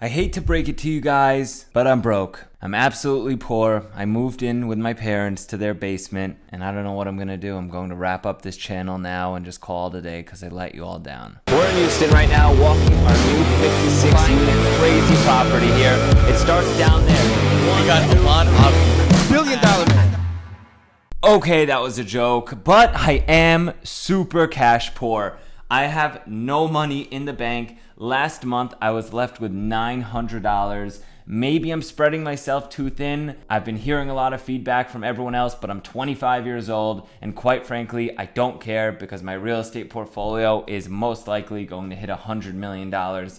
I hate to break it to you guys, but I'm broke. I'm absolutely poor. I moved in with my parents to their basement, and I don't know what I'm gonna do. I'm going to wrap up this channel now and just call it a day because I let you all down. We're in Houston right now, walking our new 56 unit crazy property here. It starts down there. We got a lot of $1 billion. Okay, that was a joke, but I am super cash poor. I have no money in the bank. Last month, I was left with $900. Maybe I'm spreading myself too thin. I've been hearing a lot of feedback from everyone else, but I'm 25 years old, and quite frankly, I don't care because my real estate portfolio is most likely going to hit $100 million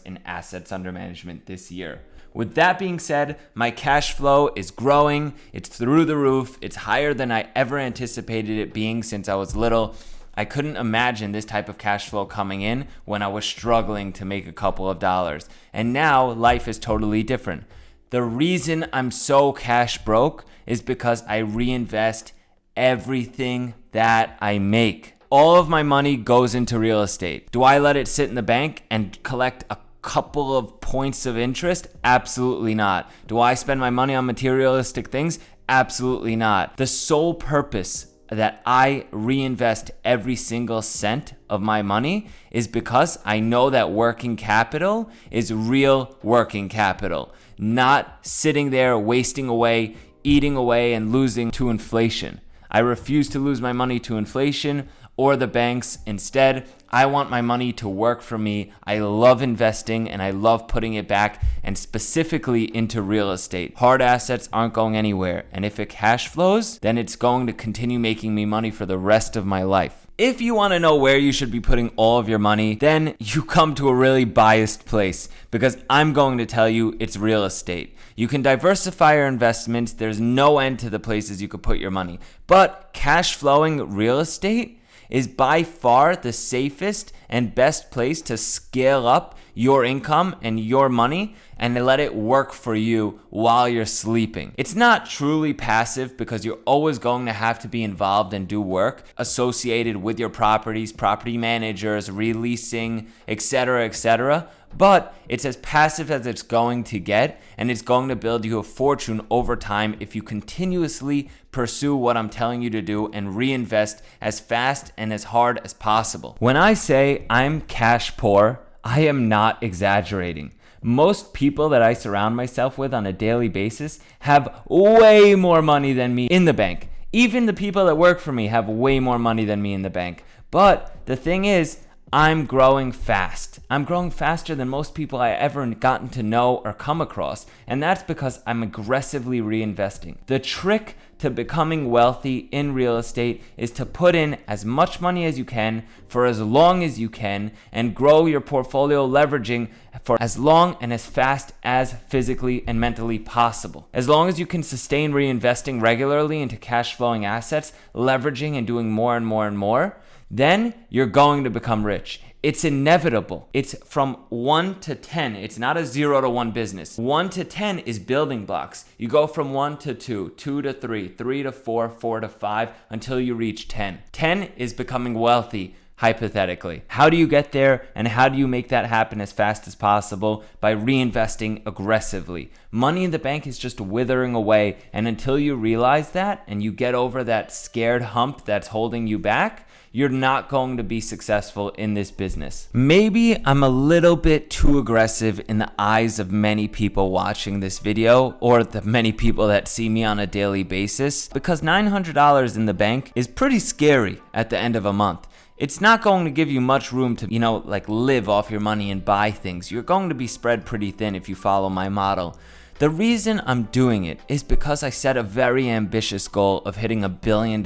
in assets under management this year. With that being said, my cash flow is growing. It's through the roof. It's higher than I ever anticipated it being since I was little. I couldn't imagine this type of cash flow coming in when I was struggling to make a couple of dollars. And now life is totally different. The reason I'm so cash broke is because I reinvest everything that I make. All of my money goes into real estate. Do I let it sit in the bank and collect a couple of points of interest? Absolutely not. Do I spend my money on materialistic things? Absolutely not. The sole purpose that I reinvest every single cent of my money is because I know that working capital is real working capital, not sitting there wasting away, eating away, and losing to inflation. I refuse to lose my money to inflation or the banks. Instead, I want my money to work for me. I love investing and I love putting it back, and specifically into real estate. Hard assets aren't going anywhere, and if it cash flows, then it's going to continue making me money for the rest of my life. If you want to know where you should be putting all of your money, then you come to a really biased place, because I'm going to tell you it's real estate. You can diversify your investments. There's no end to the places you could put your money. But cash flowing real estate is by far the safest and best place to scale up your income and your money and let it work for you while you're sleeping. It's not truly passive because you're always going to have to be involved and do work associated with your properties, property managers, releasing, etc., but it's as passive as it's going to get, and it's going to build you a fortune over time if you continuously pursue what I'm telling you to do and reinvest as fast and as hard as possible. When I say I'm cash poor, I am not exaggerating. Most people that I surround myself with on a daily basis have way more money than me in the bank. Even the people that work for me have way more money than me in the bank. But the thing is, I'm growing fast. I'm growing faster than most people I ever gotten to know or come across, and that's because I'm aggressively reinvesting. The trick to becoming wealthy in real estate is to put in as much money as you can for as long as you can and grow your portfolio leveraging for as long and as fast as physically and mentally possible. As long as you can sustain reinvesting regularly into cash flowing assets, leveraging and doing more and more and more, then you're going to become rich. It's inevitable. It's from 1 to 10. It's not a 0 to 1 business. 1 to 10 is building blocks. You go from 1 to 2, 2 to 3, 3 to 4, 4 to 5, until you reach 10. 10 is becoming wealthy, hypothetically. How do you get there, and how do you make that happen as fast as possible? By reinvesting aggressively. Money in the bank is just withering away, and until you realize that and you get over that scared hump that's holding you back, you're not going to be successful in this business. Maybe I'm a little bit too aggressive in the eyes of many people watching this video, or the many people that see me on a daily basis, because $900 in the bank is pretty scary at the end of a month. It's not going to give you much room to, live off your money and buy things. You're going to be spread pretty thin if you follow my model. The reason I'm doing it is because I set a very ambitious goal of hitting $1 billion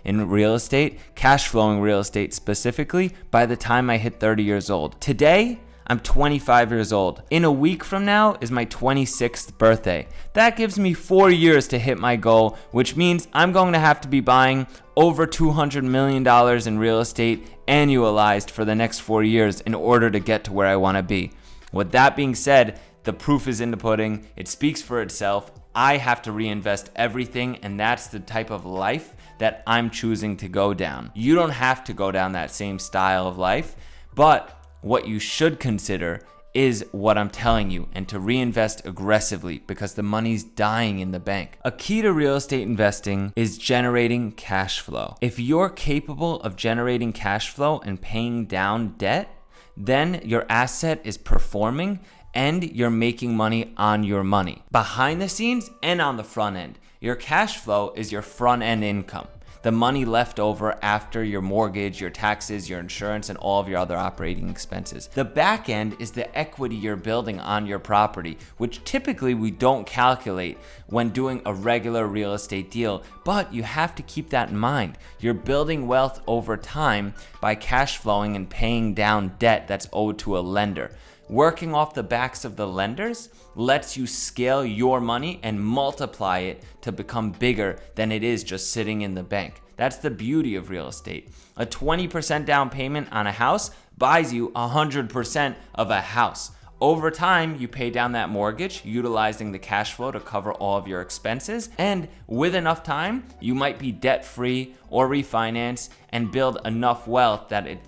in real estate, cash flowing real estate specifically, by the time I hit 30 years old. Today, I'm 25 years old. In a week from now is my 26th birthday. That gives me 4 years to hit my goal, which means I'm going to have to be buying over $200 million in real estate annualized for the next 4 years in order to get to where I want to be. With that being said, the proof is in the pudding. It speaks for itself. I have to reinvest everything, and that's the type of life that I'm choosing to go down. You don't have to go down that same style of life, but what you should consider is what I'm telling you, and to reinvest aggressively because the money's dying in the bank. A key to real estate investing is generating cash flow. If you're capable of generating cash flow and paying down debt, then your asset is performing and you're making money on your money. Behind the scenes and on the front end, your cash flow is your front end income. The money left over after your mortgage, your taxes, your insurance, and all of your other operating expenses. The back end is the equity you're building on your property, which typically we don't calculate when doing a regular real estate deal, but you have to keep that in mind. You're building wealth over time by cash flowing and paying down debt that's owed to a lender. Working off the backs of the lenders lets you scale your money and multiply it to become bigger than it is just sitting in the bank. That's the beauty of real estate. A 20% down payment on a house buys you 100% of a house. Over time, you pay down that mortgage, utilizing the cash flow to cover all of your expenses. And with enough time, you might be debt-free or refinance and build enough wealth that it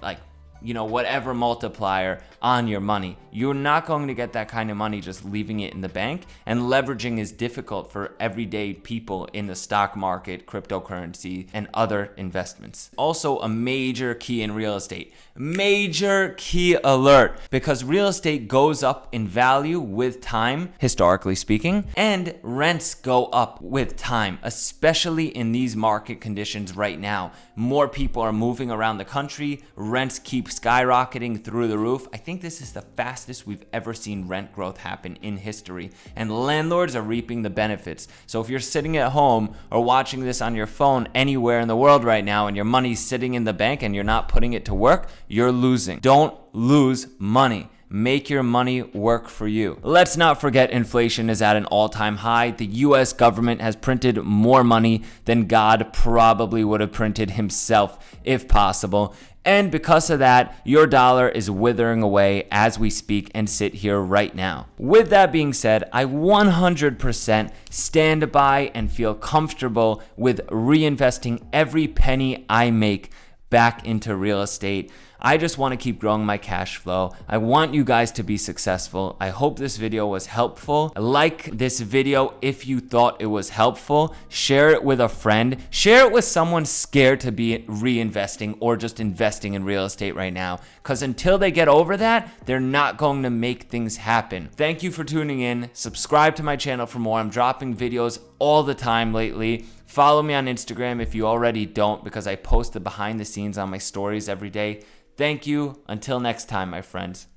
whatever multiplier on your money. You're not going to get that kind of money just leaving it in the bank, and leveraging is difficult for everyday people in the stock market, cryptocurrency, and other investments. Also, a major key in real estate, major key alert, because real estate goes up in value with time, historically speaking, and rents go up with time, especially in these market conditions right now. More people are moving around the country, rents keep skyrocketing through the roof. I think this is the fastest we've ever seen rent growth happen in history, and landlords are reaping the benefits. So if you're sitting at home or watching this on your phone anywhere in the world right now and your money's sitting in the bank and you're not putting it to work, you're losing. Don't lose money. Make your money work for you. Let's not forget inflation is at an all-time high. The US government has printed more money than God probably would have printed himself if possible. And because of that, your dollar is withering away as we speak and sit here right now. With that being said, I 100% stand by and feel comfortable with reinvesting every penny I make back into real estate. I just want to keep growing my cash flow. I want you guys to be successful. I hope this video was helpful. Like this video if you thought it was helpful. Share it with a friend. Share it with someone scared to be reinvesting or just investing in real estate right now. Because until they get over that, they're not going to make things happen. Thank you for tuning in. Subscribe to my channel for more. I'm dropping videos all the time lately. Follow me on Instagram if you already don't, because I post the behind the scenes on my stories every day. Thank you. Until next time, my friends.